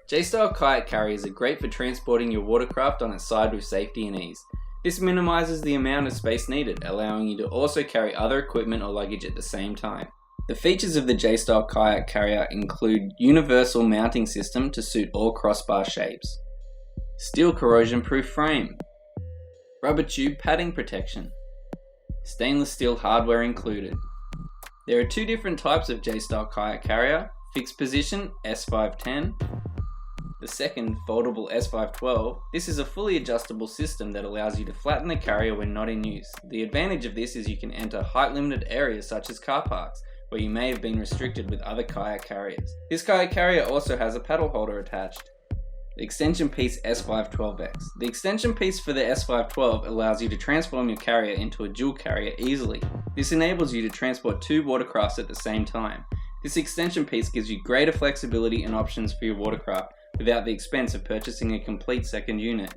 J-style kayak carriers are great for transporting your watercraft on its side with safety and ease. This minimizes the amount of space needed, allowing you to also carry other equipment or luggage at the same time. The features of the J-style kayak carrier include universal mounting system to suit all crossbar shapes, steel corrosion-proof frame, rubber tube padding protection, stainless steel hardware included. There are two different types of J-style kayak carrier, fixed position S510, the second foldable S512. This is a fully adjustable system that allows you to flatten the carrier when not in use. The advantage of this is you can enter height limited areas such as car parks, where you may have been restricted with other kayak carriers. This kayak carrier also has a paddle holder attached. The extension piece S512X. The extension piece for the S512 allows you to transform your carrier into a dual carrier easily. This enables you to transport two watercrafts at the same time. This extension piece gives you greater flexibility and options for your watercraft without the expense of purchasing a complete second unit.